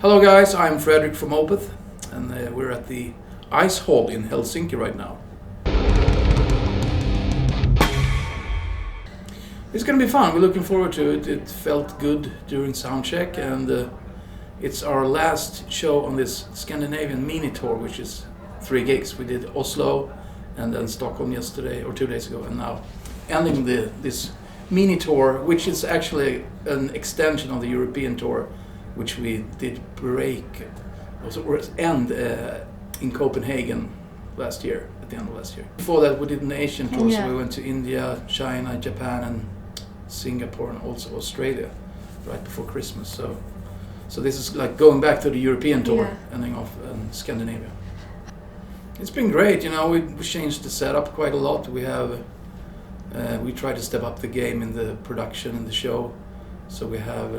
Hello guys, I'm Fredrik from OPETH and we're at the Ice Hall in Helsinki right now. It's going to be fun, we're looking forward to it. It felt good during soundcheck and it's our last show on this Scandinavian mini tour, which is 3 gigs. We did Oslo and then Stockholm yesterday or 2 days ago, and now ending this mini tour, which is actually an extension of the European tour, which we did end in Copenhagen last year, at the end of last year. Before that we did an Asian tour, so we went to India, China, Japan and Singapore and also Australia right before Christmas. So this is like going back to the European tour, ending off in Scandinavia. It's been great, you know, we changed the setup quite a lot. We try to step up the game in the production and the show. So we have,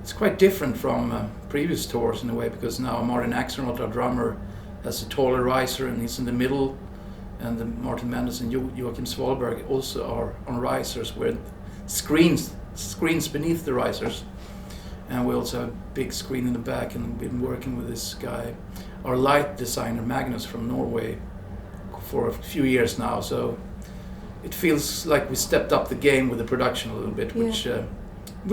it's quite different from previous tours in a way, because now Martin Axelrod, our drummer, has a taller riser and he's in the middle, and Martin Mendes and Joachim Svalberg also are on risers with screens beneath the risers. And we also have a big screen in the back, and we've been working with this guy, our light designer Magnus from Norway, for a few years now. So it feels like we stepped up the game with the production a little bit, which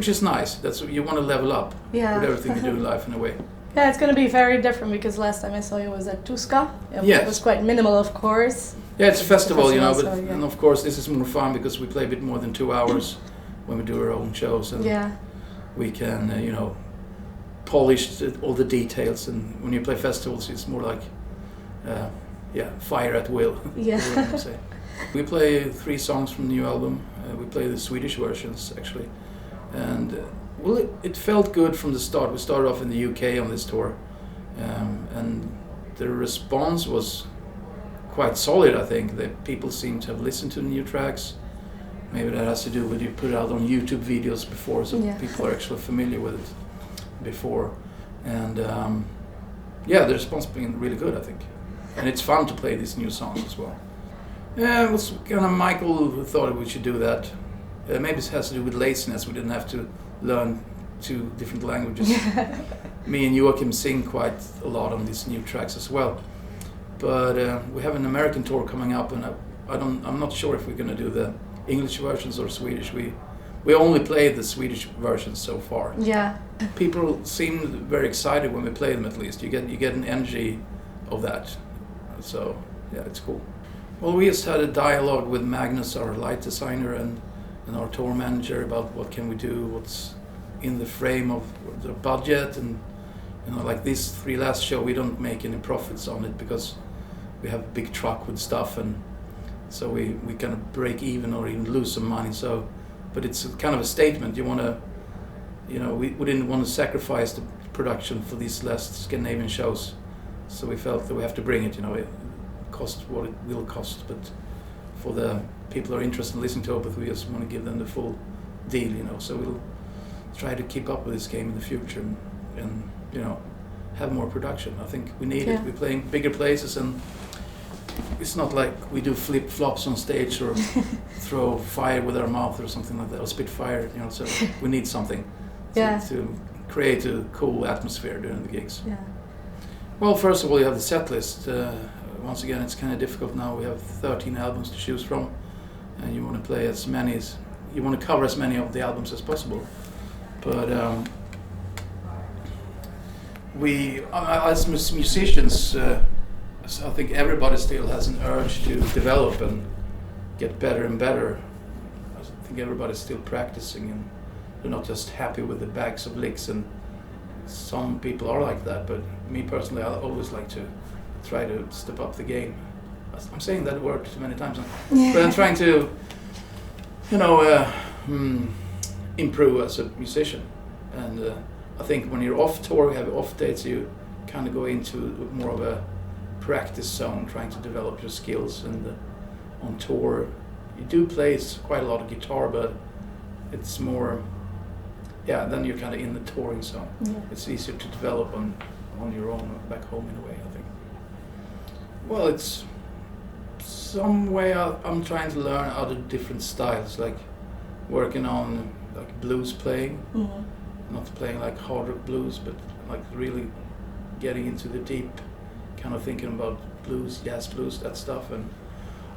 is nice. That's what you want to level up with everything you do in life in a way. Yeah, it's going to be very different because last time I saw you was at Tuska. It was quite minimal, of course. Yeah, it's a festival, you know, but and of course this is more fun because we play a bit more than 2 hours when we do our own shows, and we can, you know, polish all the details. And when you play festivals, it's more like, fire at will. Yeah. We play 3 songs from the new album. We play the Swedish versions actually, and it felt good from the start. We started off in the UK on this tour, and the response was quite solid. I think that people seem to have listened to the new tracks. Maybe that has to do with you put it out on YouTube videos before, so people are actually familiar with it before. And the response has been really good, I think. And it's fun to play these new songs as well. Yeah, it was kind of Michael who thought we should do that. Maybe it has to do with laziness. We didn't have to learn 2 different languages. Me and Joachim sing quite a lot on these new tracks as well. But we have an American tour coming up, and I'm not sure if we're going to do the English versions or Swedish. We only played the Swedish versions so far. Yeah. People seem very excited when we play them. At least you get an energy of that. So yeah, it's cool. Well, we just had a dialogue with Magnus, our light designer, and our tour manager about what can we do, what's in the frame of the budget, and you know, like these 3 last show, we don't make any profits on it because we have a big truck with stuff, and so we kind of break even or even lose some money. So, but it's kind of a statement. You want to, you know, we didn't want to sacrifice the production for these last Scandinavian shows, so we felt that we have to bring it. You know, it cost what it will cost, but for the people who are interested in listening to OPETH, we just want to give them the full deal. You know, so we'll try to keep up with this game in the future and you know, have more production. I think we need it. We're playing bigger places, and it's not like we do flip-flops on stage or throw fire with our mouth or something like that, or spit fire, you know, so we need something to create a cool atmosphere during the gigs. Yeah. Well, first of all, you have the set list. Once again, it's kind of difficult now. We have 13 albums to choose from, and you want to play you want to cover as many of the albums as possible. But we, as musicians, I think everybody still has an urge to develop and get better and better. I think everybody's still practicing, and they're not just happy with the bags of licks, and some people are like that, but me personally, I always like to try to step up the game. I'm saying that word too many times, but I'm trying to, you know, improve as a musician. And I think when you're off tour, we have off dates, you kind of go into more of a practice zone, trying to develop your skills. And on tour, you do play quite a lot of guitar, but it's more, then you're kind of in the touring zone. It's easier to develop on your own back home in a way, I think. Well, it's some way I'm trying to learn other different styles, like working on like blues playing, not playing like hard rock blues, but like really getting into the deep, kind of thinking about blues, jazz blues, that stuff, and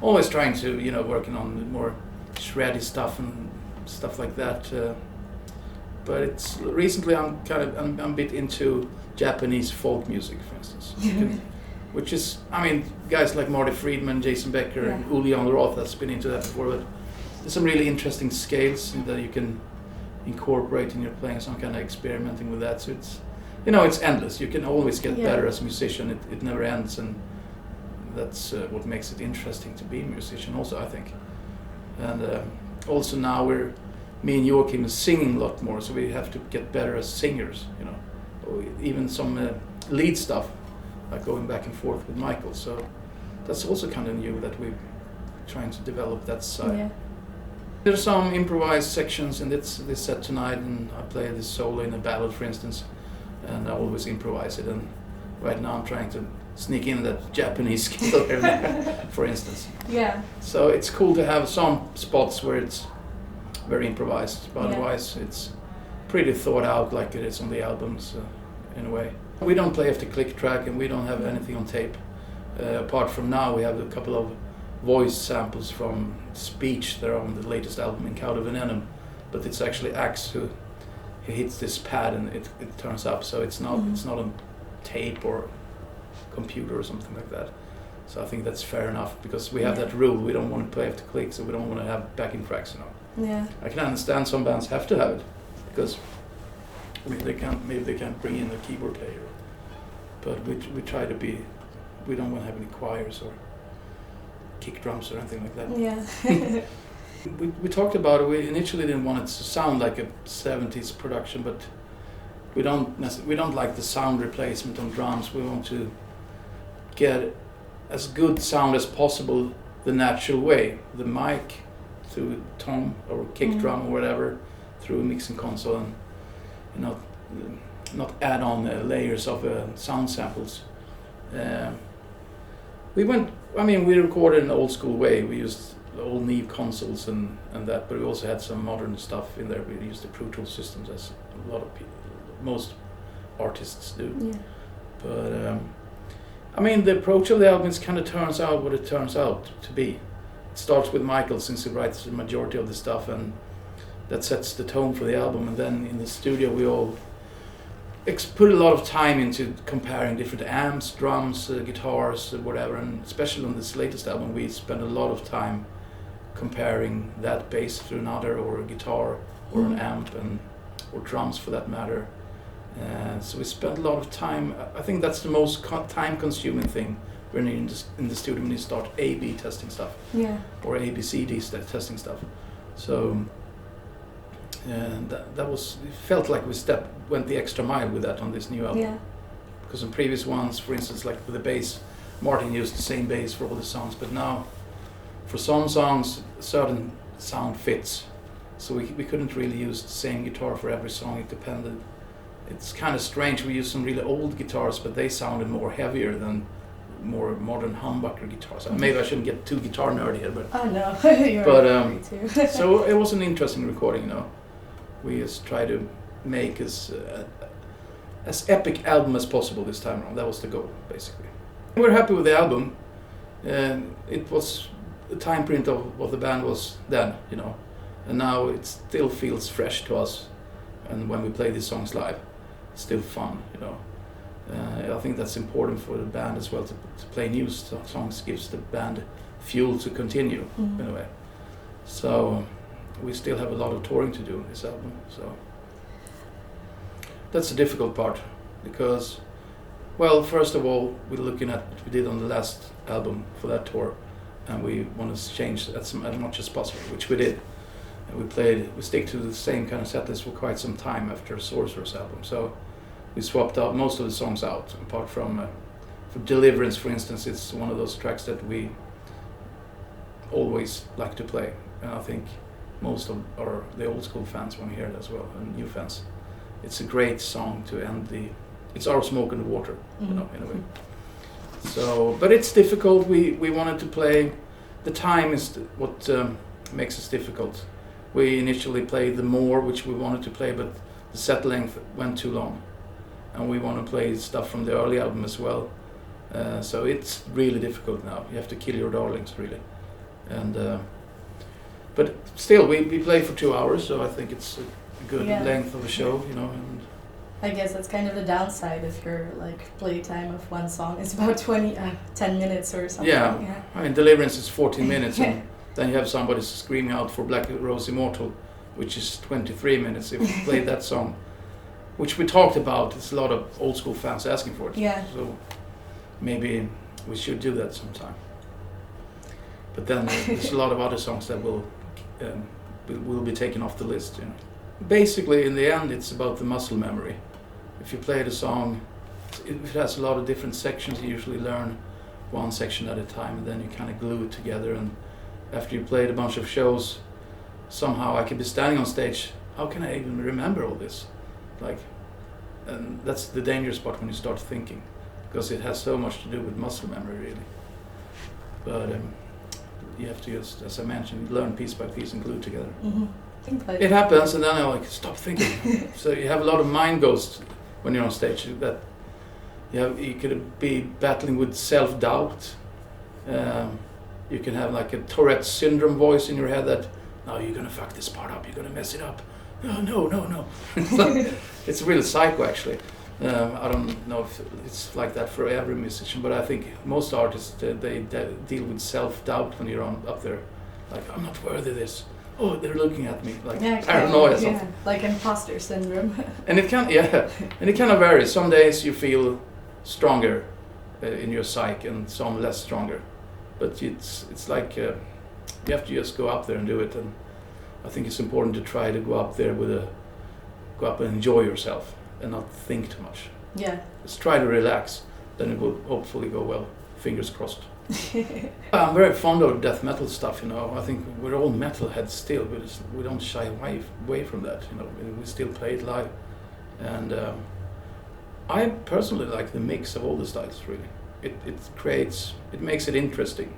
always trying to, you know, working on more shreddy stuff and stuff like that. But it's recently I'm a bit into Japanese folk music, for instance, which is, I mean, guys like Marty Friedman, Jason Becker, and Uli Jan Roth that's been into that before. But there's some really interesting scales that you can incorporate in your playing. So I'm kind of experimenting with that. So it's, you know, it's endless. You can always get better as a musician. It never ends, and that's what makes it interesting to be a musician. Also, I think, and also now me and Joachim is singing a lot more, so we have to get better as singers, you know. Or even some lead stuff, like going back and forth with Michael. So that's also kind of new that we're trying to develop that side. Yeah. There's some improvised sections in this set tonight, and I play this solo in a ballad, for instance, and I always improvise it. And right now I'm trying to sneak in that Japanese skill, for instance. Yeah. So it's cool to have some spots where it's very improvised, but otherwise it's pretty thought out like it is on the albums in a way. We don't play after click track, and we don't have anything on tape. Apart from now, we have a couple of voice samples from speech that are on the latest album in Cauda Venenum, but it's actually Axe who hits this pad and it turns up, so it's not on tape or computer or something like that. So I think that's fair enough, because we have that rule. We don't want to play after click, so we don't want to have backing tracks, you know. Yeah. I can understand some bands have to have it because maybe they can't bring in a keyboard player, but we try to be. We don't want to have any choirs or kick drums or anything like that. Yeah. we talked about it. We initially didn't want it to sound like a 70s production, but we don't like the sound replacement on drums. We want to get as good sound as possible the natural way. The mic through tom or kick drum or whatever through a mixing console, and not add on layers of sound samples. We recorded in an old school way. We used old Neve consoles and that, but we also had some modern stuff in there. We used the Pro Tools systems, as a lot of most artists do. Yeah. But the approach of the album kind of turns out what it turns out to be. It starts with Michael, since he writes the majority of the stuff, and that sets the tone for the album. And then in the studio we all put a lot of time into comparing different amps, drums, guitars, whatever, and especially on this latest album we spent a lot of time comparing that bass to another, or a guitar, or an amp, or drums for that matter. So we spent a lot of time. I think that's the most time-consuming thing when you're in the studio, when you start A/B testing stuff, or ABCD testing stuff. So that was, it felt like we went the extra mile with that on this new album. Yeah. Because on previous ones, for instance, like with the bass, Martin used the same bass for all the songs, but now for some songs a certain sound fits, so we couldn't really use the same guitar for every song. It depended. It's kind of strange. We used some really old guitars, but they sounded more heavier than more modern humbucker guitars. Maybe I shouldn't get too guitar nerdy here, but no, but too. So it was an interesting recording, you know. We just try to make as epic album as possible this time around. That was the goal, basically. We're happy with the album. It was a time print of what the band was then, you know, and now it still feels fresh to us. And when we play these songs live, it's still fun, you know. I think that's important for the band as well, to play new songs gives the band fuel to continue in a way. So we still have a lot of touring to do in this album. So that's the difficult part, because, well, first of all, we're looking at what we did on the last album for that tour, and we want to change as much as possible, which we did. And we stick to the same kind of set list for quite some time after Sorcerer's album. So we swapped out most of the songs out, apart from for Deliverance, for instance. It's one of those tracks that we always like to play, and I think most of the old school fans want to hear it as well, and new fans. It's a great song to end it's our smoke in the water, you know, in a way. So, but it's difficult. We wanted to play. The time is what makes us difficult. We initially played the more, which we wanted to play, but the set length went too long, and we want to play stuff from the early album as well. So it's really difficult now. You have to kill your darlings, really. And but still, we play for 2 hours, so I think it's a good length of a show, you know. And I guess that's kind of the downside if your like playtime of one song is about 10 minutes or something. Yeah. I mean, Deliverance is 14 minutes, and then you have somebody screaming out for Black Rose Immortal, which is 23 minutes if you play that song, which we talked about. It's a lot of old school fans asking for it. Yeah. So maybe we should do that sometime. But then there's a lot of other songs that will be taken off the list. You know. Basically, in the end, it's about the muscle memory. If you play the song, if it has a lot of different sections, you usually learn one section at a time, and then you kind of glue it together. And after you played a bunch of shows, somehow I could be standing on stage. How can I even remember all this? And that's the dangerous part when you start thinking, because it has so much to do with muscle memory, really. But you have to just, as I mentioned, learn piece by piece and glue together. Mm-hmm. It happens, and then I stop thinking. So you have a lot of mind ghosts when you're on stage. That you could be battling with self-doubt. You can have like a Tourette syndrome voice in your head that, no, you're gonna fuck this part up. You're gonna mess it up. No. It's real psycho, actually. I don't know if it's like that for every musician, but I think most artists they deal with self-doubt when you're up there. Like, I'm not worthy of this. Oh, they're looking at me, like paranoia or something. Like imposter syndrome. And it kind of varies. Some days you feel stronger in your psyche, and some less stronger. But it's like you have to just go up there and do it. And I think it's important to try to go up there go up and enjoy yourself and not think too much. Yeah. Just try to relax, then it will hopefully go well. Fingers crossed. I'm very fond of death metal stuff, you know. I think we're all metalheads still, but we don't shy away from that, you know. We still play it live. And I personally like the mix of all the styles, really. It makes it interesting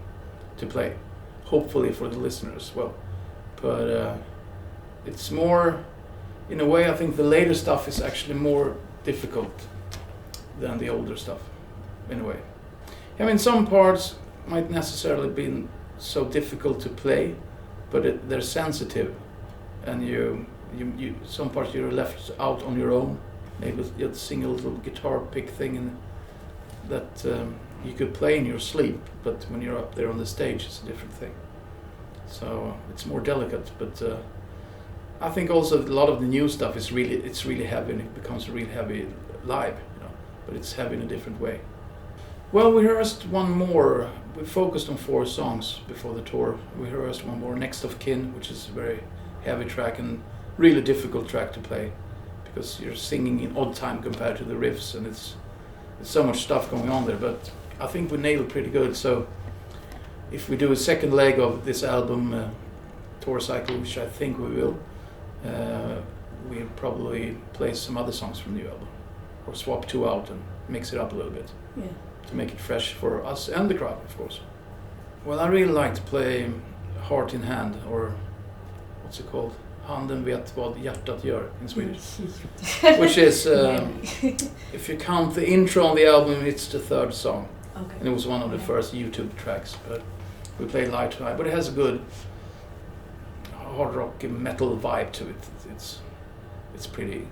to play, hopefully for the listener as well. But it's more, in a way, I think the later stuff is actually more difficult than the older stuff, in a way. I mean, some parts might necessarily be so difficult to play, but they're sensitive, and you some parts you're left out on your own. Maybe you'd sing a little guitar pick thing that you could play in your sleep, but when you're up there on the stage, it's a different thing. So it's more delicate, but I think also a lot of the new stuff is really heavy, and it becomes really heavy live, you know. But it's heavy in a different way. Well, we rehearsed one more. We focused on 4 songs before the tour. We rehearsed one more, Next of Kin, which is a very heavy track and really difficult track to play because you're singing in odd time compared to the riffs, and it's so much stuff going on there. But I think we nailed it pretty good. So if we do a second leg of this album tour cycle, which I think we will, we'll probably play some other songs from the new album, or swap 2 out and mix it up a little bit. Yeah. To make it fresh for us and the crowd, of course. Well, I really like to play Heart in Hand, or what's it called? Handen vet vad hjärtat gör in Swedish. Which is, if you count the intro on the album, it's the 3rd song. Okay. And it was one of the first YouTube tracks, but we play light to high. But it has a good hard rock metal vibe to it. It's pretty,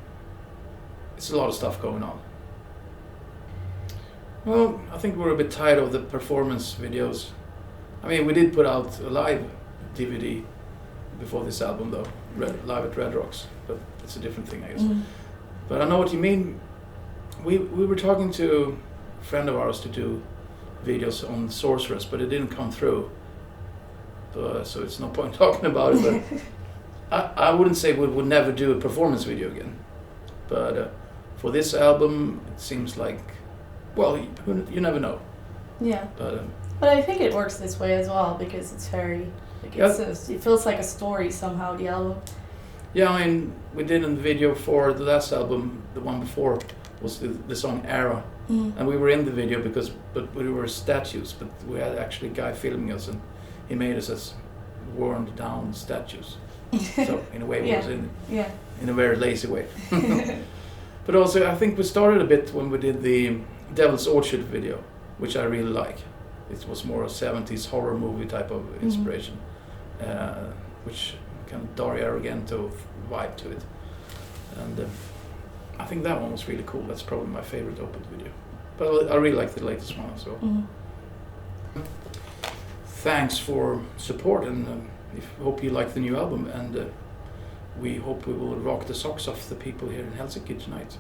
it's a lot of stuff going on. Well, I think we're a bit tired of the performance videos. I mean, we did put out a live DVD before this album, though, live at Red Rocks, but it's a different thing, I guess. Mm. But I know what you mean. We were talking to a friend of ours to do videos on Sorceress, but it didn't come through. So it's no point talking about it. But I wouldn't say we would never do a performance video again. But for this album, it seems like, well, you never know. Yeah. But I think it works this way as well, because it's very, it feels like a story somehow, the album. Yeah, I mean, we did a video for the last album, the one before was the song Era. Mm. And we were in the video but we were statues, but we had actually a guy filming us, and he made us as worn down statues. So in a way we was in it. Yeah. in a very lazy way. But also, I think we started a bit when we did the Devil's Orchard video, which I really like. It was more a 70s horror movie type of inspiration, which kind of Dario Argento vibe to it. And I think that one was really cool. That's probably my favorite OPETH video. But I really like the latest one as well. Thanks for support, and hope you like the new album, and we hope we will rock the socks off the people here in Helsinki tonight.